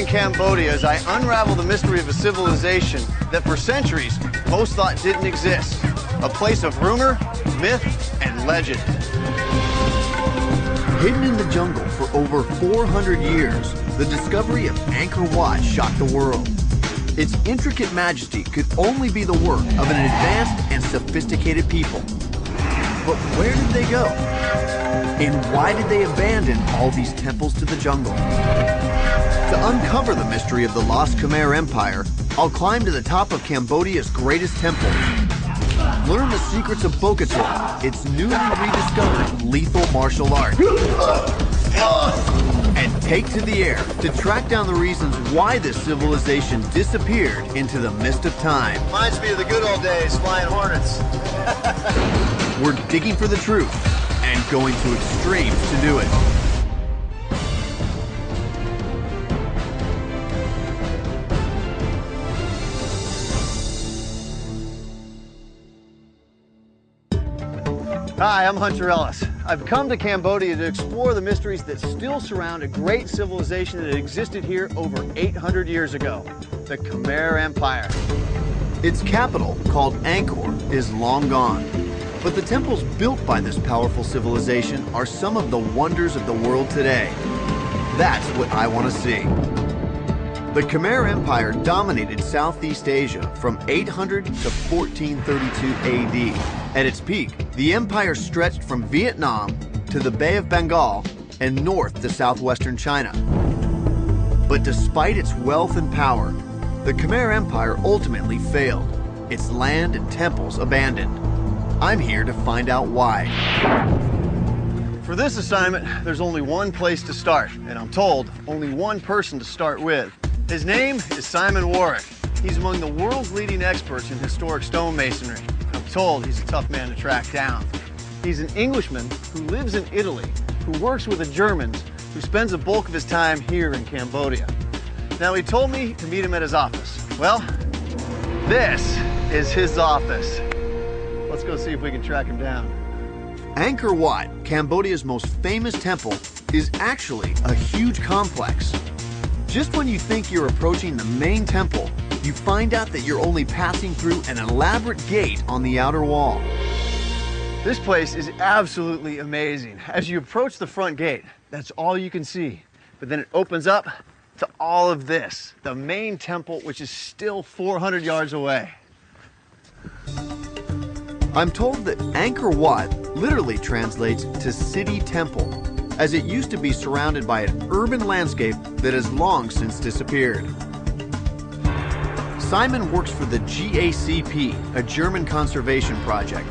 in Cambodia as I unravel the mystery of a civilization that for centuries most thought didn't exist. A place of rumor, myth, and legend. Hidden in the jungle for over 400 years, the discovery of Angkor Wat shocked the world. Its intricate majesty could only be the work of an advanced and sophisticated people. But where did they go? And why did they abandon all these temples to the jungle? To uncover the mystery of the lost Khmer Empire, I'll climb to the top of Cambodia's greatest temple. Learn the secrets of Bokator, its newly rediscovered lethal martial art. And take to the air to track down the reasons why this civilization disappeared into the mist of time. Reminds me of the good old days, flying hornets. We're digging for the truth and going to extremes to do it. Hi, I'm Hunter Ellis. I've come to Cambodia to explore the mysteries that still surround a great civilization that existed here over 800 years ago, the Khmer Empire. Its capital, called Angkor, is long gone. But the temples built by this powerful civilization are some of the wonders of the world today. That's what I want to see. The Khmer Empire dominated Southeast Asia from 800 to 1432 AD. At its peak, the empire stretched from Vietnam to the Bay of Bengal and north to southwestern China. But despite its wealth and power, the Khmer Empire ultimately failed, its land and temples abandoned. I'm here to find out why. For this assignment, there's only one place to start, and I'm told only one person to start with. His name is Simon Warwick. He's among the world's leading experts in historic stonemasonry. I'm told he's a tough man to track down. He's an Englishman who lives in Italy, who works with the Germans, who spends the bulk of his time here in Cambodia. Now, he told me to meet him at his office. Well, this is his office. Let's go see if we can track him down. Angkor Wat, Cambodia's most famous temple, is actually a huge complex. Just when you think you're approaching the main temple, you find out that you're only passing through an elaborate gate on the outer wall. This place is absolutely amazing. As you approach the front gate, that's all you can see. But then it opens up to all of this, the main temple, which is still 400 yards away. I'm told that Angkor Wat literally translates to city temple, as it used to be surrounded by an urban landscape that has long since disappeared. Simon works for the GACP, a German conservation project.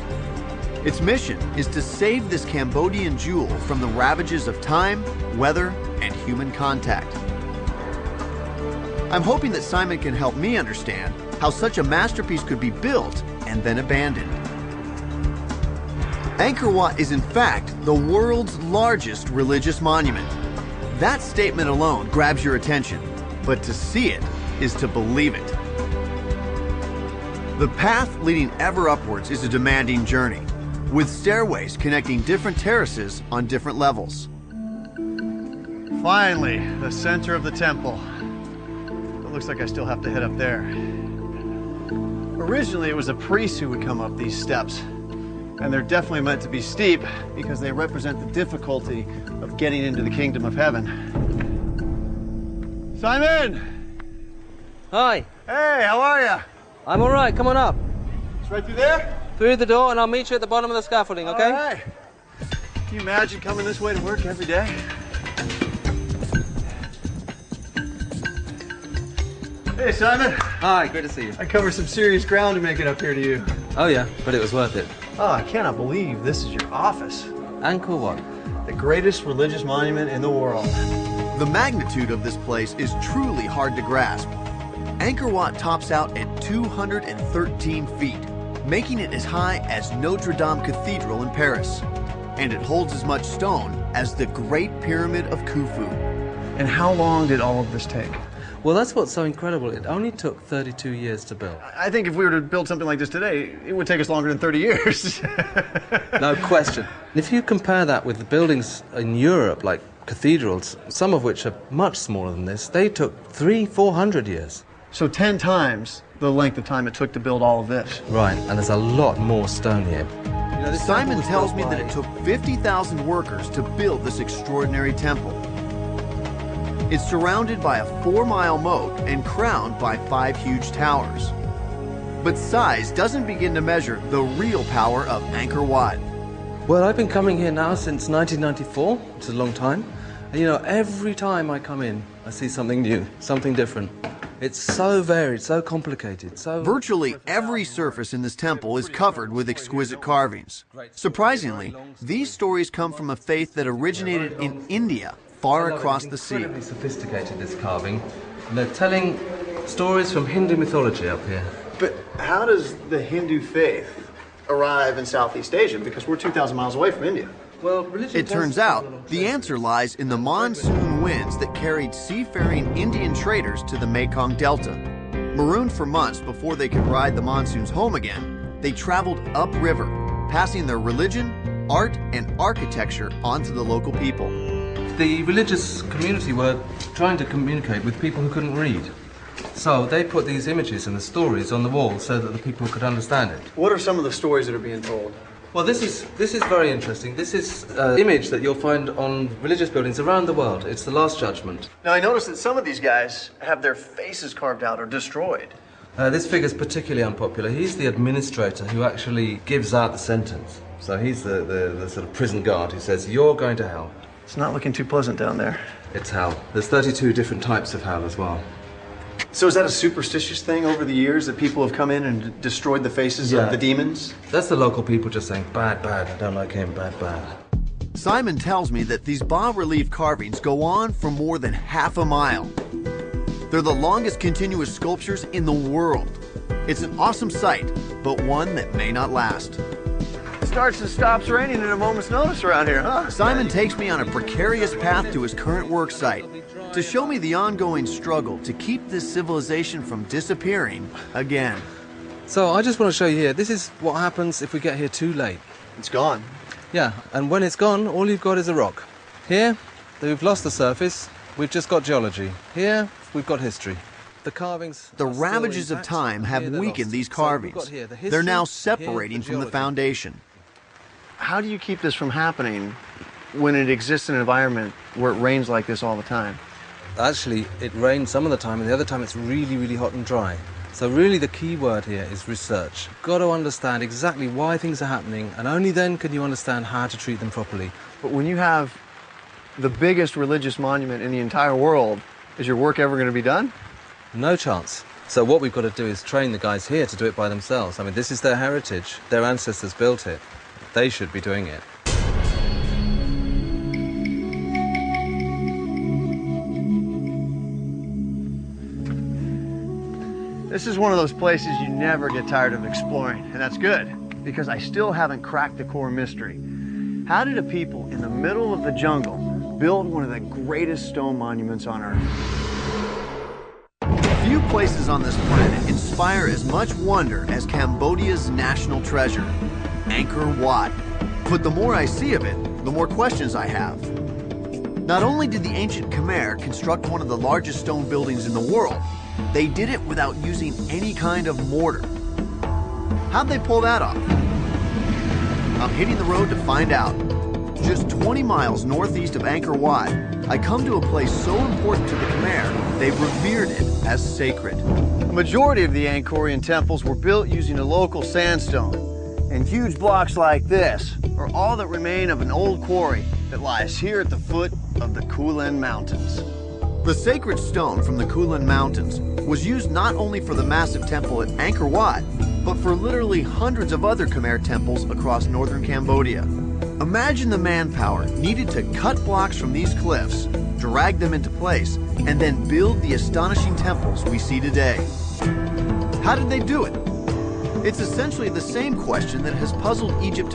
Its mission is to save this Cambodian jewel from the ravages of time, weather, and human contact. I'm hoping that Simon can help me understand how such a masterpiece could be built and then abandoned. Angkor Wat is in fact the world's largest religious monument. That statement alone grabs your attention, but to see it is to believe it. The path leading ever upwards is a demanding journey, with stairways connecting different terraces on different levels. Finally, the center of the temple. It looks like I still have to head up there. Originally, it was a priest who would come up these steps. And they're definitely meant to be steep because they represent the difficulty of getting into the kingdom of heaven. Simon! Hi. Hey, how are you? I'm all right. Come on up. It's right through there? Through the door, and I'll meet you at the bottom of the scaffolding, okay? All right. Can you imagine coming this way to work every day? Hey, Simon. Hi, great to see you. I covered some serious ground to make it up here to you. Oh, yeah, but it was worth it. Oh, I cannot believe this is your office. Angkor Wat. The greatest religious monument in the world. The magnitude of this place is truly hard to grasp. Angkor Wat tops out at 213 feet, making it as high as Notre Dame Cathedral in Paris. And it holds as much stone as the Great Pyramid of Khufu. And how long did all of this take? Well, that's what's so incredible. It only took 32 years to build. I think if we were to build something like this today, it would take us longer than 30 years. No question. If you compare that with the buildings in Europe, like cathedrals, some of which are much smaller than this, they took 300-400 years. So 10 times the length of time it took to build all of this. Right, and there's a lot more stone here. Simon tells me that it took 50,000 workers to build this extraordinary temple. It's surrounded by a 4-mile moat and crowned by 5 huge towers. But size doesn't begin to measure the real power of Angkor Wat. Well, I've been coming here now since 1994, which is a long time. And you know, every time I come in, I see something new, something different. It's so varied, so complicated, so... Virtually every surface in this temple is covered with exquisite carvings. Surprisingly, these stories come from a faith that originated in India, far across the sea. Incredibly sophisticated, this carving. And they're telling stories from Hindu mythology up here. But how does the Hindu faith arrive in Southeast Asia? Because we're 2,000 miles away from India. Well, religion It turns out the answer lies in the monsoon winds that carried seafaring Indian traders to the Mekong Delta. Marooned for months before they could ride the monsoons home again, they traveled upriver, passing their religion, art, and architecture onto the local people. The religious community were trying to communicate with people who couldn't read. So they put these images and the stories on the wall so that the people could understand it. What are some of the stories that are being told? Well, this is very interesting. This is an image that you'll find on religious buildings around the world. It's the Last Judgment. Now, I noticed that some of these guys have their faces carved out or destroyed. This figure's particularly unpopular. He's the administrator who actually gives out the sentence. So he's the sort of prison guard who says, you're going to hell. It's not looking too pleasant down there. It's hell. There's 32 different types of hell as well. So is that a superstitious thing over the years that people have come in and destroyed the faces of the demons? That's the local people just saying, bad, bad, I don't like him, bad, bad. Simon tells me that these bas-relief carvings go on for more than half a mile. They're the longest continuous sculptures in the world. It's an awesome sight, but one that may not last. It starts and stops raining at a moment's notice around here, huh? Simon takes me on a precarious path to his current work site to show me the ongoing struggle to keep this civilization from disappearing again. So I just want to show you here, this is what happens if we get here too late. It's gone. Yeah, and when it's gone, all you've got is a rock. Here, we've lost the surface, we've just got geology. Here, we've got history. The carvings... The ravages of time have weakened these carvings. They're now separating from the foundation. How do you keep this from happening when it exists in an environment where it rains like this all the time? Actually, it rains some of the time, and the other time it's really, really hot and dry. So really the key word here is research. You've got to understand exactly why things are happening, and only then can you understand how to treat them properly. But when you have the biggest religious monument in the entire world, is your work ever going to be done? No chance. So what we've got to do is train the guys here to do it by themselves. I mean, this is their heritage. Their ancestors built it. They should be doing it. This is one of those places you never get tired of exploring, and that's good, because I still haven't cracked the core mystery. How did a people in the middle of the jungle build one of the greatest stone monuments on Earth? Few places on this planet inspire as much wonder as Cambodia's national treasure, Angkor Wat. But the more I see of it, the more questions I have. Not only did the ancient Khmer construct one of the largest stone buildings in the world, they did it without using any kind of mortar. How'd they pull that off? I'm hitting the road to find out. Just 20 miles northeast of Angkor Wat, I come to a place so important to the Khmer, they revered it as sacred. The majority of the Angkorian temples were built using a local sandstone, and huge blocks like this are all that remain of an old quarry that lies here at the foot of the Kulin Mountains. The sacred stone from the Kulin Mountains was used not only for the massive temple at Angkor Wat, but for literally hundreds of other Khmer temples across northern Cambodia. Imagine the manpower needed to cut blocks from these cliffs, drag them into place, and then build the astonishing temples we see today. How did they do it? It's essentially the same question that has puzzled Egypt